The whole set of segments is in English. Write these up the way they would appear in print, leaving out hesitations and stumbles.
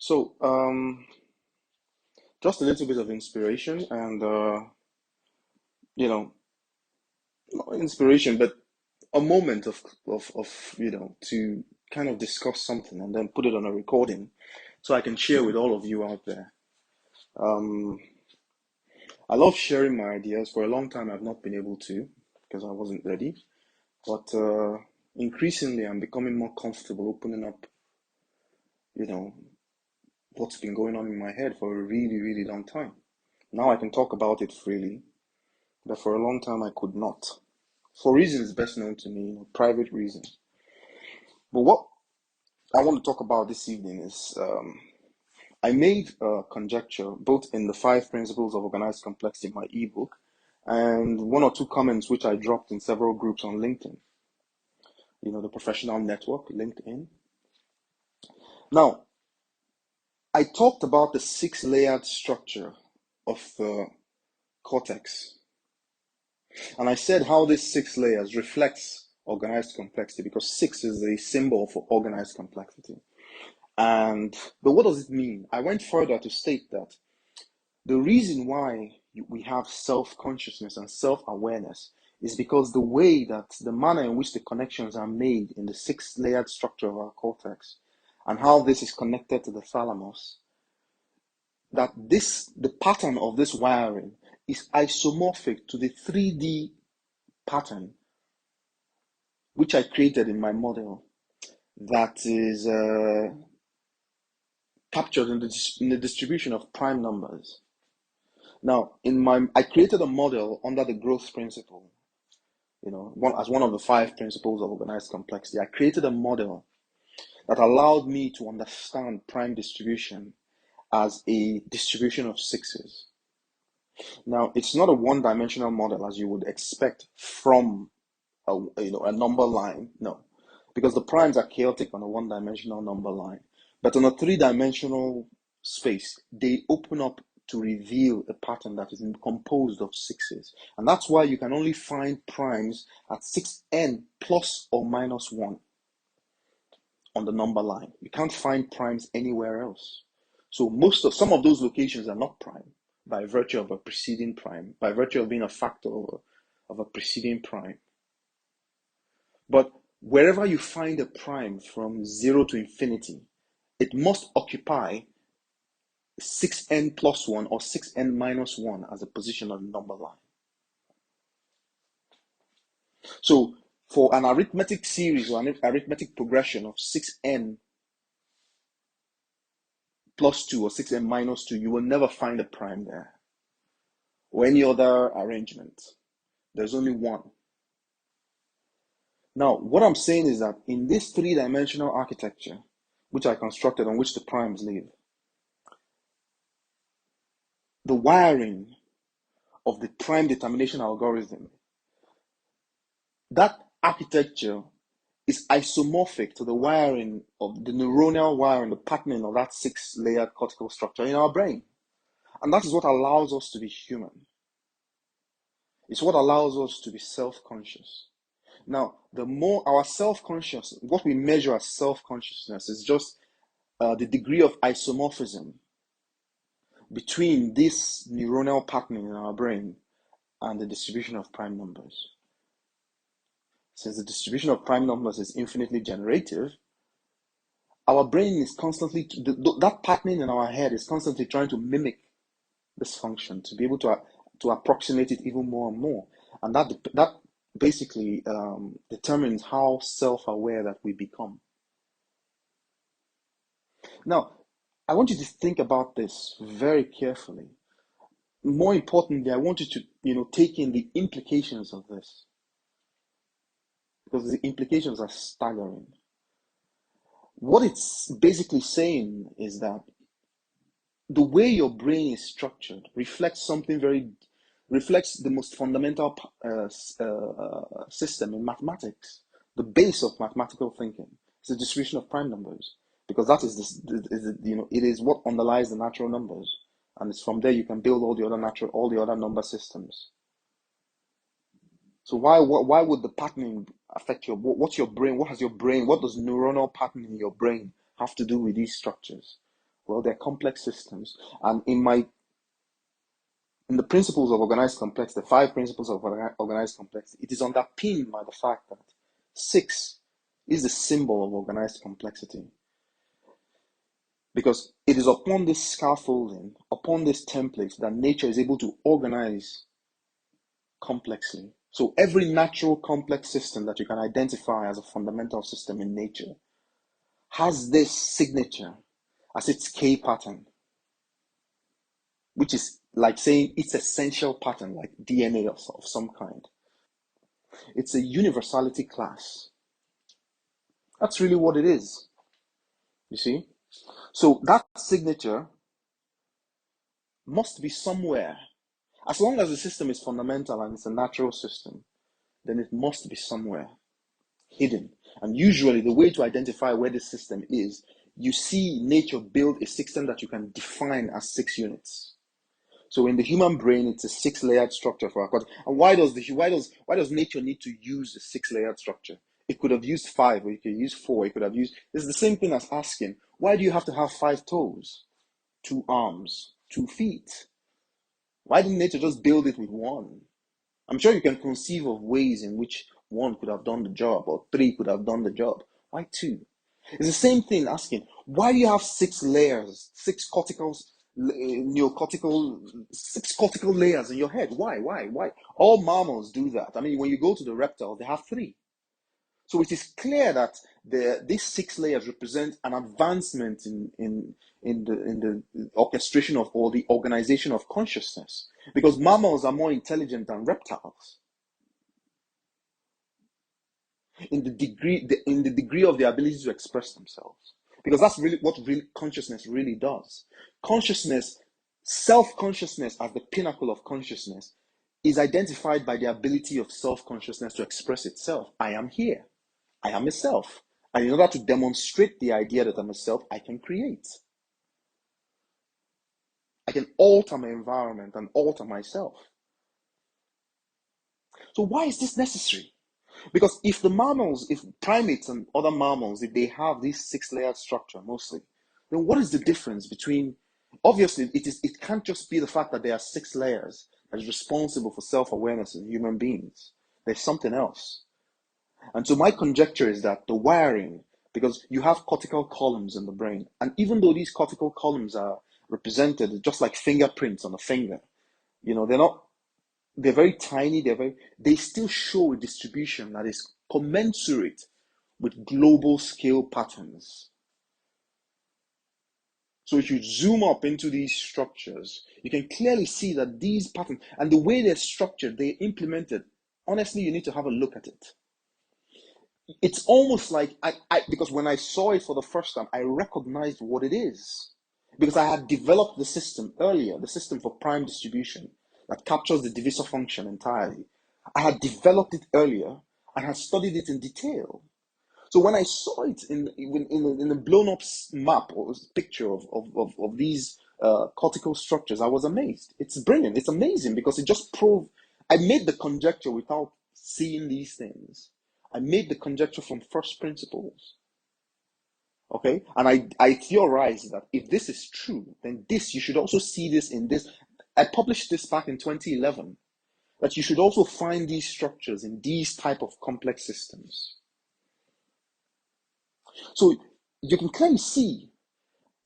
So, just a little bit of inspiration and, you know, not inspiration, but a moment of to kind of discuss something and then put it on a recording so I can share with all of you out there. Um, I love sharing my ideas. For a long time, I've not been able to because I wasn't ready. But increasingly, I'm becoming more comfortable opening up, you know, what's been going on in my head for a really, really long time. Now I can talk about it freely, but for a long time I could not. For reasons best known to me, private reasons. But what I want to talk about this evening is I made a conjecture both in the 5 Principles of Organized Complexity, my ebook, and 1 or 2 comments which I dropped in several groups on LinkedIn. The professional network, LinkedIn. Now, I talked about the 6-layered structure of the cortex. And I said how this 6 layers reflects organized complexity because 6 is a symbol for organized complexity. But what does it mean? I went further to state that the reason why we have self-consciousness and self-awareness is because the manner in which the connections are made in the 6-layered structure of our cortex and how this is connected to the thalamus, that the pattern of this wiring is isomorphic to the 3D pattern which I created in my model that is captured in the distribution of prime numbers. Now, I created a model under the growth principle, as one of the 5 principles of organized complexity. I created a model that allowed me to understand prime distribution as a distribution of 6s. Now, it's not a one-dimensional model as you would expect from a number line, no, because the primes are chaotic on a one-dimensional number line. But on a 3-dimensional space, they open up to reveal a pattern that is composed of 6s. And that's why you can only find primes at 6n plus or minus 1 on the number line. You can't find primes anywhere else. So some of those locations are not prime by virtue of a preceding prime, by virtue of being a factor of a preceding prime. But wherever you find a prime from 0 to infinity, it must occupy 6n plus 1 or 6n minus 1 as a position on the number line. So for an arithmetic series or an arithmetic progression of 6n plus 2 or 6n minus 2, you will never find a prime there. Or any other arrangement. There's only one. Now, what I'm saying is that in this 3-dimensional architecture, which I constructed on which the primes live, the wiring of the prime determination algorithm, that architecture is isomorphic to the wiring of the neuronal wiring, the patterning of that 6-layered cortical structure in our brain. And that is what allows us to be human. It's what allows us to be self-conscious. Now, the more our self-conscious, what we measure as self-consciousness is just the degree of isomorphism between this neuronal patterning in our brain and the distribution of prime numbers. Since the distribution of prime numbers is infinitely generative, our brain is constantly, that patterning in our head is constantly trying to mimic this function to be able to approximate it even more and more. And that basically determines how self-aware that we become. Now, I want you to think about this very carefully. More importantly, I want you to take in the implications of this, because the implications are staggering. What it's basically saying is that the way your brain is structured reflects the most fundamental system in mathematics, the base of mathematical thinking. It's the distribution of prime numbers, because that is it is what underlies the natural numbers, and it's from there you can build all the other number systems. So why would the patterning affect what's your brain? What has your brain? What does neuronal pattern in your brain have to do with these structures Well, they're complex systems. And in the principles of organized complexity, the 5 principles of organized complexity, it is underpinned by the fact that 6 is the symbol of organized complexity. Because it is upon this scaffolding, upon this template, that nature is able to organize complexly. So every natural complex system that you can identify as a fundamental system in nature has this signature as its K pattern, which is like saying its essential pattern, like DNA of some kind. It's a universality class. That's really what it is, you see? So that signature must be somewhere. As long as the system is fundamental and it's a natural system, then it must be somewhere hidden. And usually the way to identify where the system is, you see nature build a system that you can define as 6 units. So in the human brain, it's a 6-layered structure for our cortex. And why does nature need to use a 6-layered structure? It could have used 5, or it could use 4. It could have used. It's the same thing as asking, why do you have to have 5 toes, 2 arms, 2 feet? Why didn't nature just build it with 1? I'm sure you can conceive of ways in which 1 could have done the job, or 3 could have done the job. Why 2? It's the same thing asking, why do you have 6 layers, 6 corticals, neocortical, 6 cortical layers in your head? Why? All mammals do that. I mean, when you go to the reptiles, they have 3. So it is clear that these 6 layers represent an advancement in the orchestration of, or the organization of consciousness, because mammals are more intelligent than reptiles in the degree of their ability to express themselves, because that's really what consciousness really does. Consciousness, self-consciousness as the pinnacle of consciousness, is identified by the ability of self-consciousness to express itself. I am here. I am a self. And in order to demonstrate the idea that I'm a self, I can create. I can alter my environment and alter myself. So why is this necessary? Because if primates and other mammals, if they have this 6-layered structure mostly, then what is the difference between, obviously it can't just be the fact that there are 6 layers that is responsible for self-awareness in human beings. There's something else. And so my conjecture is that the wiring, because you have cortical columns in the brain, and even though these cortical columns are represented just like fingerprints on a finger, they're very tiny, they still show a distribution that is commensurate with global scale patterns. So if you zoom up into these structures, you can clearly see that these patterns, and the way they're structured, they're implemented, honestly, you need to have a look at it. It's almost like, because when I saw it for the first time, I recognized what it is. Because I had developed the system earlier, the system for prime distribution that captures the divisor function entirely. I had developed it earlier and had studied it in detail. So when I saw it in a blown up map or picture of these cortical structures, I was amazed. It's brilliant. It's amazing because it just proved, I made the conjecture without seeing these things. I made the conjecture from first principles. Okay, and I theorized that if this is true, then you should also see this in this. I published this back in 2011, that you should also find these structures in these type of complex systems. So you can clearly see,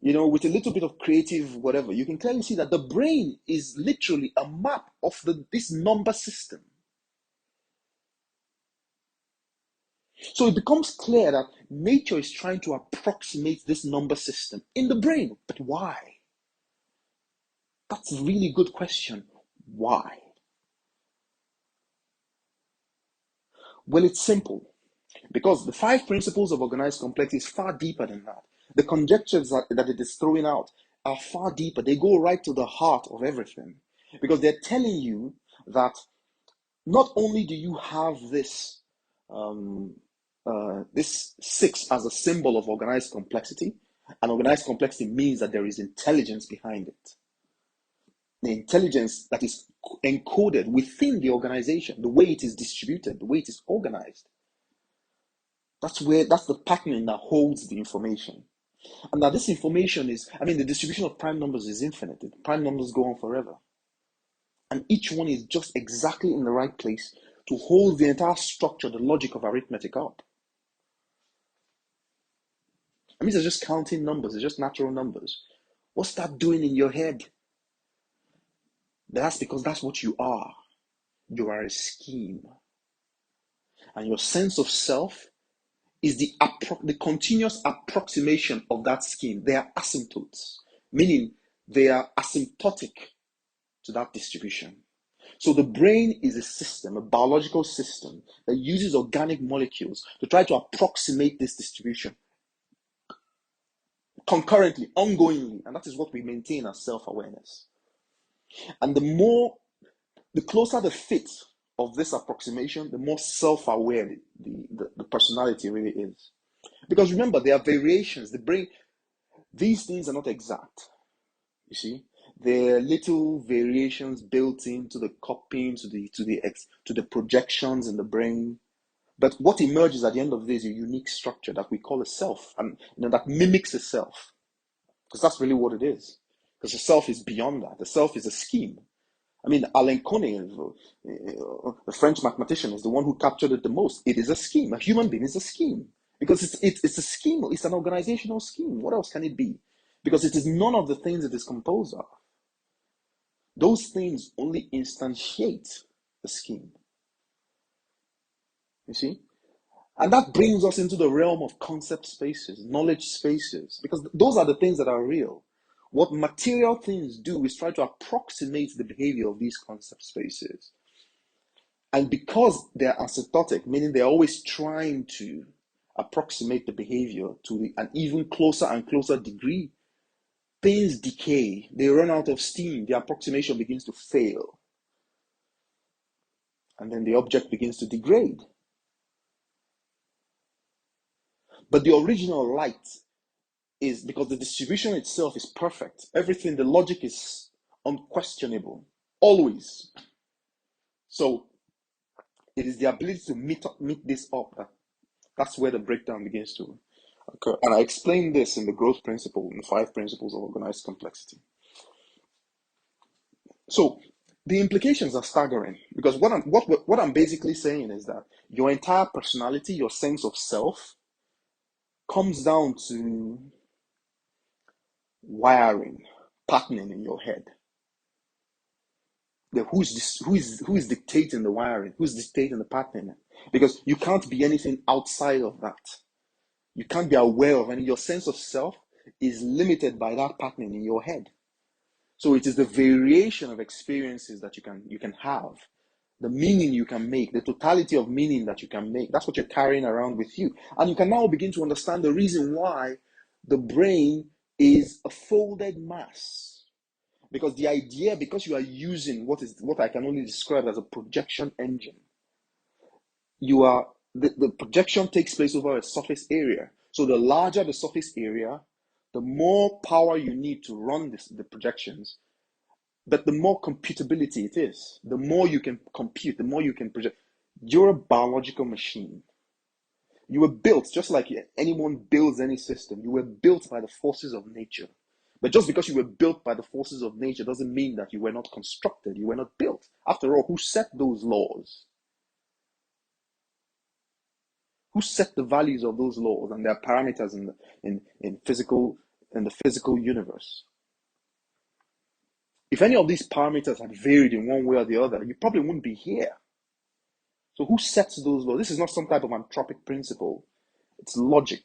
with a little bit of creative whatever, you can clearly see that the brain is literally a map of this number system. So it becomes clear that nature is trying to approximate this number system in the brain. But why? That's a really good question. Why? Well, it's simple. Because the 5 principles of organized complexity is far deeper than that. The conjectures that it is throwing out are far deeper. They go right to the heart of everything. Because they're telling you that not only do you have this 6 as a symbol of organized complexity, and organized complexity means that there is intelligence behind it. The intelligence that is encoded within the organization, the way it is distributed, the way it is organized. That's the patterning that holds the information. And now this information is, the distribution of prime numbers is infinite. The prime numbers go on forever. And each one is just exactly in the right place to hold the entire structure, the logic of arithmetic up. It's just counting numbers, it's just natural numbers. What's that doing in your head? That's because that's what you are. You are a scheme. And your sense of self is the continuous approximation of that scheme. They are asymptotes, meaning they are asymptotic to that distribution. So the brain is a system, a biological system that uses organic molecules to try to approximate this distribution concurrently, ongoingly, and that is what we maintain as self-awareness. And the closer the fit of this approximation, the more self-aware the personality really is. Because remember, there are variations. The brain, these things are not exact. You see, there are little variations built into the copying, to the projections in the brain. But what emerges at the end of the day is a unique structure that we call a self, and that mimics a self, because that's really what it is. Because the self is beyond that. The self is a scheme. Alain Coney, the French mathematician, is the one who captured it the most. It is a scheme. A human being is a scheme. Because it's a scheme. It's an organizational scheme. What else can it be? Because it is none of the things it is composed of. Those things only instantiate the scheme. You see? And that brings us into the realm of concept spaces, knowledge spaces, because those are the things that are real. What material things do is try to approximate the behavior of these concept spaces. And because they're asymptotic, meaning they're always trying to approximate the behavior to an even closer and closer degree, things decay, they run out of steam, the approximation begins to fail. And then the object begins to degrade. But the original light is, because the distribution itself is perfect. Everything, the logic is unquestionable, always. So it is the ability to meet this up. That's where the breakdown begins to occur. And I explained this in the growth principle, in the 5 principles of organized complexity. So the implications are staggering, because what I'm basically saying is that your entire personality, your sense of self, comes down to wiring, patterning in your head. Who is dictating the wiring? Who's dictating the patterning? Because you can't be anything outside of that. You can't be aware of any. Your sense of self is limited by that patterning in your head. So it is the variation of experiences that you can have, the meaning you can make, the totality of meaning that you can make. That's what you're carrying around with you. And you can now begin to understand the reason why the brain is a folded mass. Because because you are using what I can only describe as a projection engine, the projection takes place over a surface area. So the larger the surface area, the more power you need to run the projections, but the more computability it is. The more you can compute, the more you can project. You're a biological machine. You were built, just like anyone builds any system, you were built by the forces of nature. But just because you were built by the forces of nature doesn't mean that you were not constructed, you were not built. After all, who set those laws? Who set the values of those laws and their parameters in the physical universe? If any of these parameters had varied in one way or the other, you probably wouldn't be here. So who sets those laws? This is not some type of anthropic principle. It's logic.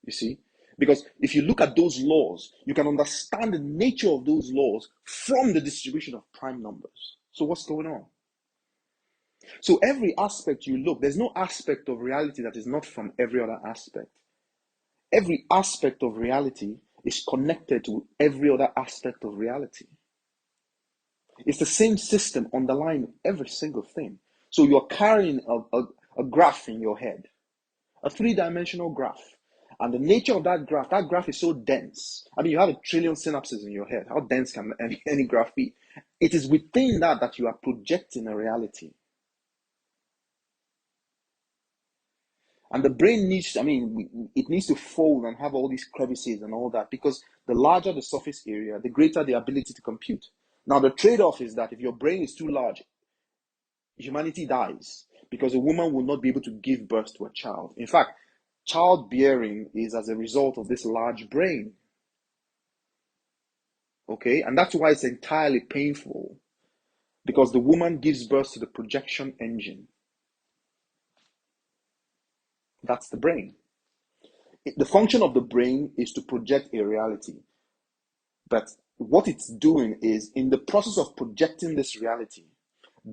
You see? Because if you look at those laws, you can understand the nature of those laws from the distribution of prime numbers. So what's going on? So every aspect you look, there's no aspect of reality that is not from every other aspect. Every aspect of reality is connected to every other aspect of reality. It's the same system underlying every single thing. So you're carrying a graph in your head, a 3-dimensional graph. And the nature of that graph is so dense. You have 1 trillion synapses in your head. How dense can any graph be? It is within that you are projecting a reality. And the brain needs, it needs to fold and have all these crevices and all that, because the larger the surface area, the greater the ability to compute. Now, the trade-off is that if your brain is too large, humanity dies, because a woman will not be able to give birth to a child. In fact, childbearing is as a result of this large brain. Okay, and that's why it's entirely painful, because the woman gives birth to the projection engine. That's the brain. The function of the brain is to project a reality. But what it's doing is, in the process of projecting this reality,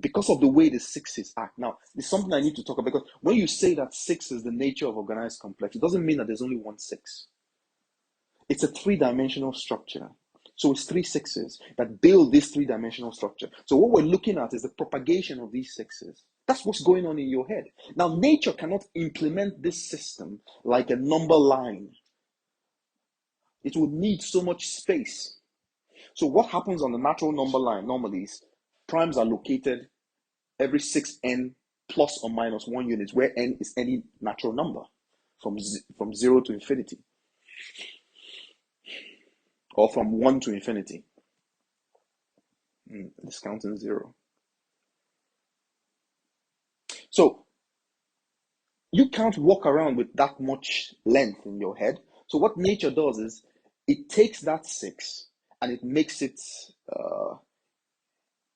because of the way the sixes act. Now, it's something I need to talk about, because when you say that six is the nature of organized complex, it doesn't mean that there's only one six. It's a three-dimensional structure. So it's three sixes that build this three-dimensional structure. So what we're looking at is the propagation of these sixes. That's what's going on in your head. Now, nature cannot implement this system like a number line. It would need so much space. So what happens on the natural number line normally is primes are located every 6n plus or minus 1 unit, where n is any natural number from 0 to infinity, or from 1 to infinity. Discounting 0. So you can't walk around with that much length in your head. So what nature does is it takes that 6 and it makes it,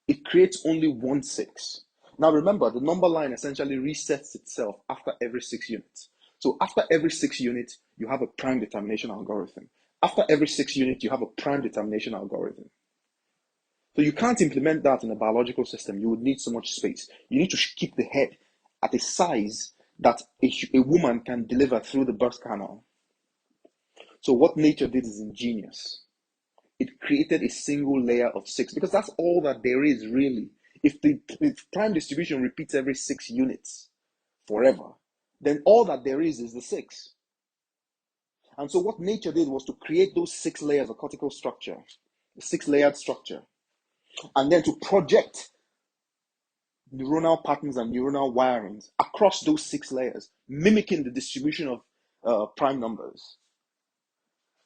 it creates only 1 6. Now remember, the number line essentially resets itself after every 6 units. So after every 6 units, you have a prime determination algorithm. After every 6 units, you have a prime determination algorithm. So you can't implement that in a biological system. You would need so much space. You need to keep the head at a size that a woman can deliver through the birth canal. So what nature did is ingenious. It created a single layer of 6, because that's all that there is, really. If time distribution repeats every 6 units forever, then all that there is the 6. And so what nature did was to create those 6 layers of cortical structure, the 6-layered structure, and then to project neuronal patterns and neuronal wirings across those 6 layers, mimicking the distribution of prime numbers.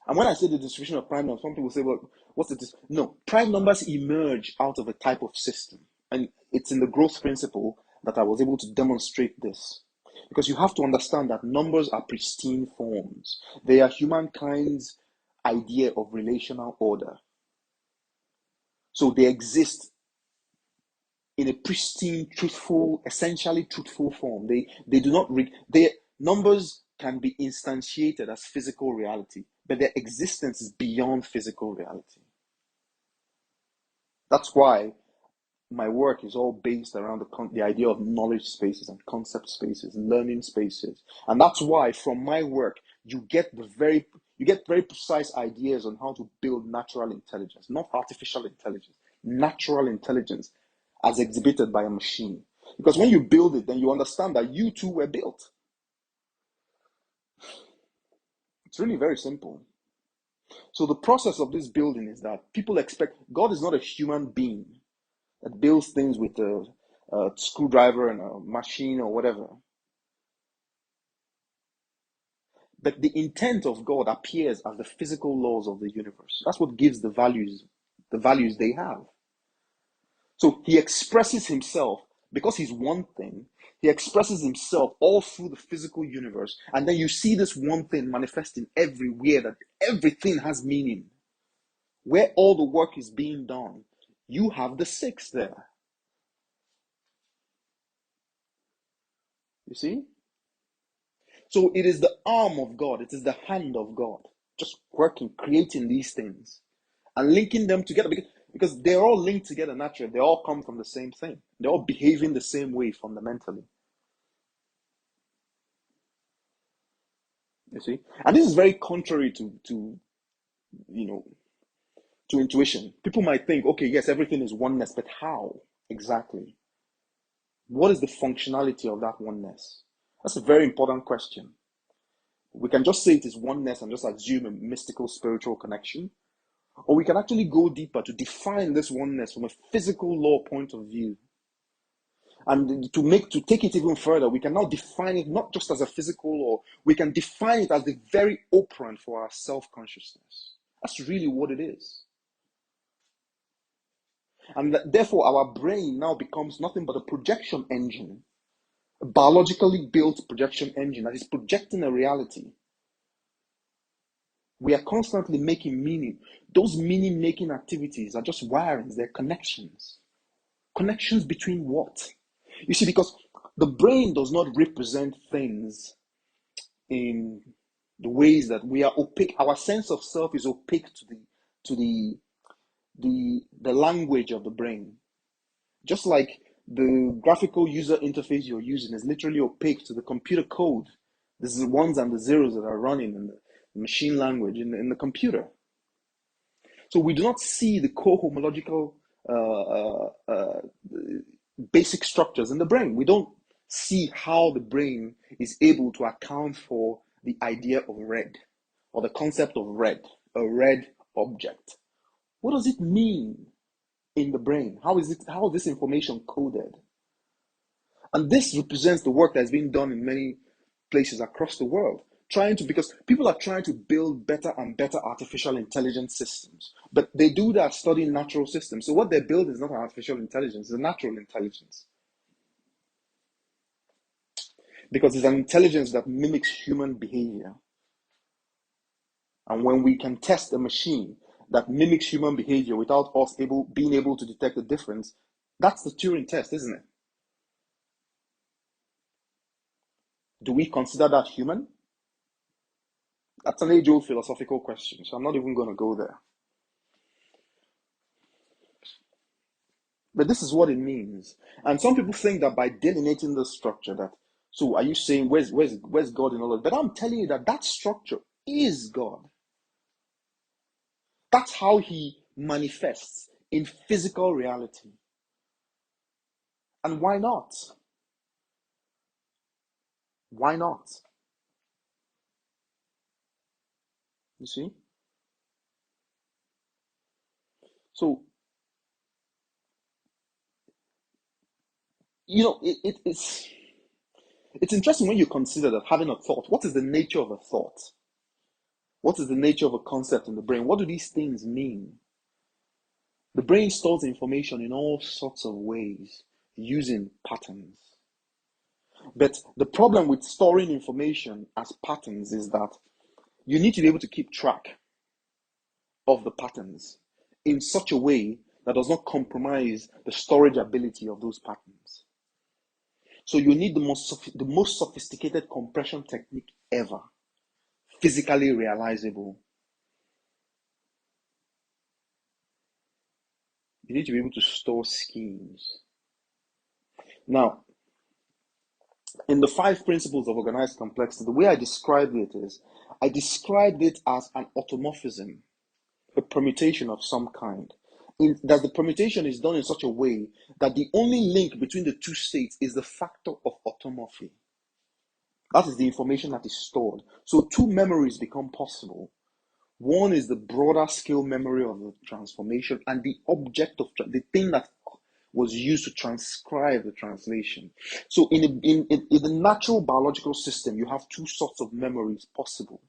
And when I say the distribution of prime numbers, some people say, well, what's the No, prime numbers emerge out of a type of system. And it's in the growth principle that I was able to demonstrate this. Because you have to understand that numbers are pristine forms. They are humankind's idea of relational order. So they exist in a pristine, truthful, essentially truthful form. They do not, their numbers can be instantiated as physical reality, but their existence is beyond physical reality. That's why my work is all based around the idea of knowledge spaces and concept spaces, learning spaces. And that's why from my work, you get very precise ideas on how to build natural intelligence, not artificial intelligence, natural intelligence as exhibited by a machine. Because when you build it, then you understand that you too were built. It's really very simple. So the process of this building is that people expect, God is not a human being that builds things with a screwdriver and a machine or whatever. But the intent of God appears as the physical laws of the universe. That's what gives the values they have. So he expresses himself, because he's one thing, he expresses himself all through the physical universe. And then you see this one thing manifesting everywhere, that everything has meaning. Where all the work is being done, you have the 6 there. You see? So it is the arm of God, it is the hand of God, just working, creating these things and linking them together, because they're all linked together naturally. They all come from the same thing. They're all behaving the same way fundamentally. You see? And this is very contrary to intuition. People might think, okay, yes, everything is oneness, but how exactly? What is the functionality of that oneness? That's a very important question. We can just say it is oneness and just assume a mystical spiritual connection, or we can actually go deeper to define this oneness from a physical law point of view. And to take it even further, we can now define it not just as a physical, or we can define it as the very operant for our self-consciousness. That's really what it is. And therefore, our brain now becomes nothing but a projection engine, a biologically built projection engine that is projecting a reality. We are constantly making meaning. Those meaning-making activities are just wirings, they're connections. Connections between what? You see, because the brain does not represent things in the ways that we are opaque. Our sense of self is opaque to the language of the brain. Just like the graphical user interface you're using is literally opaque to the computer code. This is the ones and the zeros that are running in the machine language in the computer. So we do not see the co-homological basic structures in the brain. We don't see how the brain is able to account for the idea of red or the concept of red, a red object. What does it mean in the brain? How is this information coded? And this represents the work that has been done in many places across the world, because people are trying to build better and better artificial intelligence systems, but they do that studying natural systems. So what they build is not an artificial intelligence, it's a natural intelligence. Because it's an intelligence that mimics human behavior. And when we can test a machine that mimics human behavior without us being able to detect the difference, that's the Turing test, isn't it? Do we consider that human? That's an age-old philosophical question, so I'm not even going to go there. But this is what it means. And some people think that by delineating the structure, that, so are you saying, where's God in all of that? But I'm telling you that structure is God. That's how he manifests in physical reality. And why not? Why not? You see? So, it's interesting when you consider that having a thought. What is the nature of a thought? What is the nature of a concept in the brain? What do these things mean? The brain stores information in all sorts of ways using patterns. But the problem with storing information as patterns is that you need to be able to keep track of the patterns in such a way that does not compromise the storage ability of those patterns. So you need the most sophisticated compression technique ever, physically realizable. You need to be able to store schemes. Now, in the 5 principles of organized complexity, the way I described it is, I described it as an automorphism, a permutation of some kind. That the permutation is done in such a way that the only link between the two states is the factor of automorphy. That is the information that is stored. So 2 memories become possible. One is the broader scale memory of the transformation, and the object of the thing that was used to transcribe the translation. So in the natural biological system, you have 2 sorts of memories possible.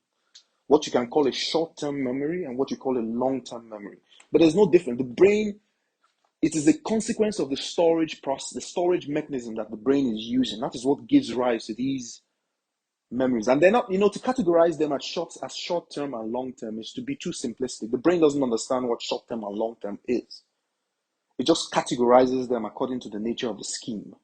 What you can call a short-term memory and what you call a long-term memory. But there's no difference. The brain, it is a consequence of the storage process, the storage mechanism that the brain is using. That is what gives rise to these memories. And they're not, to categorize them as short-term and long-term is to be too simplistic. The brain doesn't understand what short-term and long-term is. It just categorizes them according to the nature of the scheme.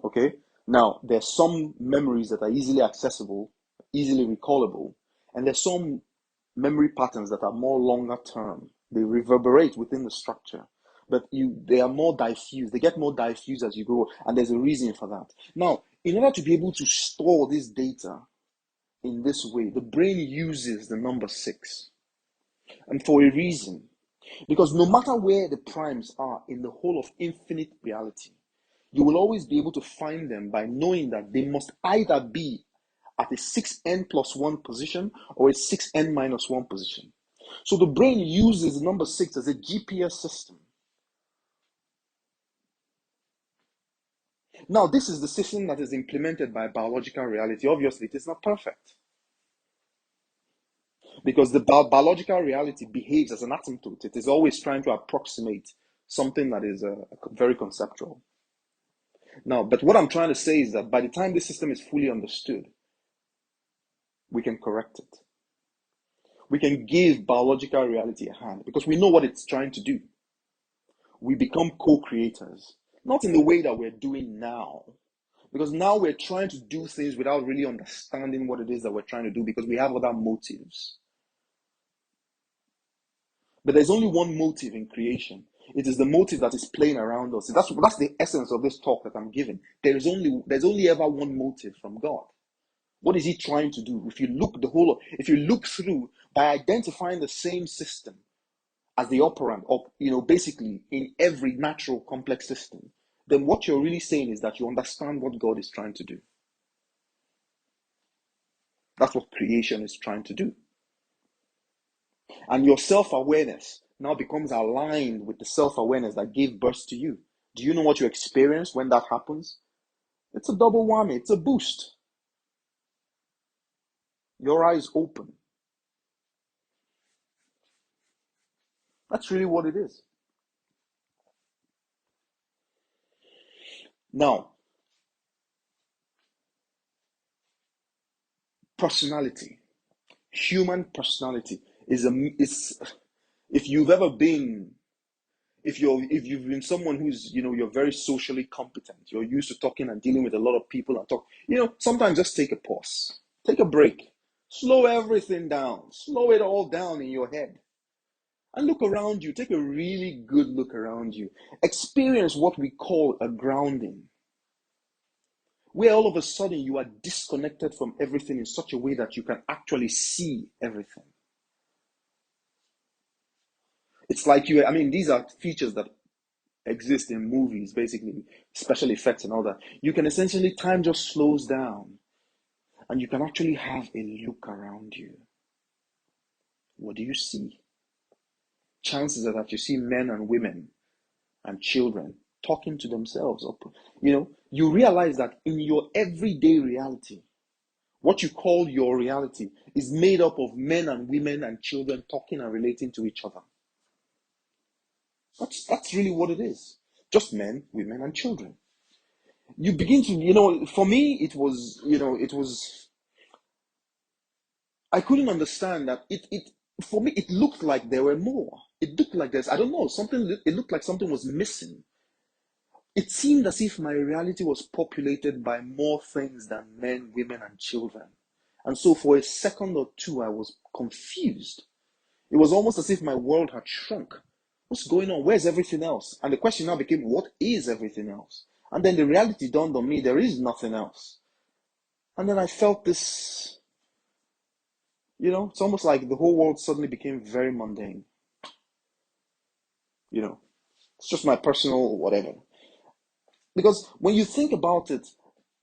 Okay? Now, there's some memories that are easily accessible, easily recallable, and there's some memory patterns that are more longer term. They reverberate within the structure, but they are more diffuse. They get more diffuse as you grow, and there's a reason for that. Now, in order to be able to store this data in this way, the brain uses the number 6, and for a reason. Because no matter where the primes are in the whole of infinite reality, you will always be able to find them by knowing that they must either be at a 6n plus 1 position or a 6n minus 1 position. So the brain uses the number 6 as a GPS system. Now, this is the system that is implemented by biological reality. Obviously, it is not perfect because the biological reality behaves as an asymptote. It is always trying to approximate something that is very conceptual. Now, but what I'm trying to say is that by the time this system is fully understood, we can correct it. We can give biological reality a hand because we know what it's trying to do. We become co-creators, not in the way that we're doing now, because now we're trying to do things without really understanding what it is that we're trying to do because we have other motives. But there's only one motive in creation. It is the motive that is playing around us. That's the essence of this talk that I'm giving. There's only ever one motive from God. What is he trying to do? If you look through by identifying the same system as the operand, or basically in every natural complex system, then what you're really saying is that you understand what God is trying to do. That's what creation is trying to do. And your self-awareness now becomes aligned with the self-awareness that gave birth to you. Do you know what you experience when that happens? It's a double whammy. It's a boost. Your eyes open. That's really what it is. Now, personality, human personality is if you've ever been, if you've been someone who's, you're very socially competent, you're used to talking and dealing with a lot of people and talk, sometimes just take a pause, take a break, slow everything down, slow it all down in your head. And look around you. Take a really good look around you. Experience what we call a grounding, where all of a sudden you are disconnected from everything in such a way that you can actually see everything. It's like these are features that exist in movies, basically, special effects and all that. You can essentially, time just slows down and you can actually have a look around you. What do you see? Chances are that you see men and women and children talking to themselves. You realize that in your everyday reality, what you call your reality is made up of men and women and children talking and relating to each other. That's really what it is. Just men, women, and children. You begin to, for me, it was, I couldn't understand that for me, it looked like there were more. It looked like I don't know, it looked like something was missing. It seemed as if my reality was populated by more things than men, women, and children. And so for a second or two, I was confused. It was almost as if my world had shrunk. What's going on? Where's everything else? And the question now became, what is everything else? And then the reality dawned on me, there is nothing else. And then I felt this, it's almost like the whole world suddenly became very mundane. It's just my personal whatever. Because when you think about it,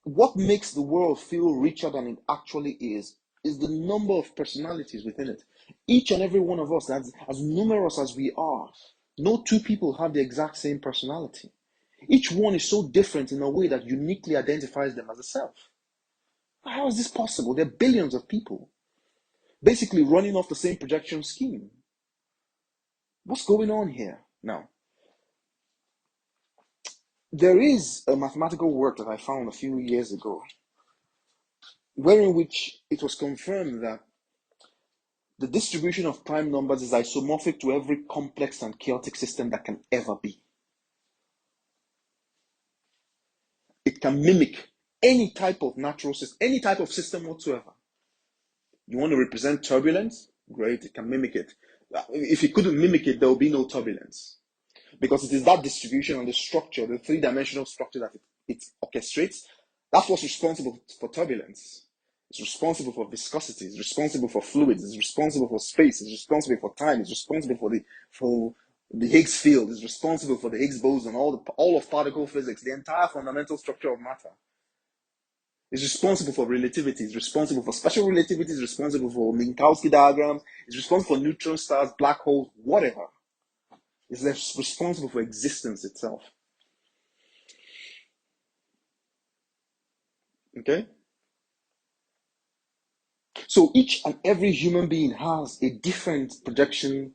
what makes the world feel richer than it actually is the number of personalities within it. Each and every one of us, as numerous as we are, no two people have the exact same personality. Each one is so different in a way that uniquely identifies them as a self. How is this possible? There are billions of people basically running off the same projection scheme. What's going on here? Now, there is a mathematical work that I found a few years ago, wherein which it was confirmed that the distribution of prime numbers is isomorphic to every complex and chaotic system that can ever be. It can mimic any type of natural system, any type of system whatsoever. You want to represent turbulence? Great, it can mimic it. If it couldn't mimic it, there will be no turbulence. Because it is that distribution and the structure, the three-dimensional structure that it orchestrates, that's what's responsible for turbulence. It's responsible for viscosity, it's responsible for fluids, it's responsible for space, it's responsible for time, it's responsible for the Higgs field, it's responsible for the Higgs boson, all of particle physics, the entire fundamental structure of matter. It's responsible for relativity, it's responsible for special relativity, it's responsible for Minkowski diagrams, it's responsible for neutron stars, black holes, whatever. It's responsible for existence itself. Okay? So each and every human being has a different projection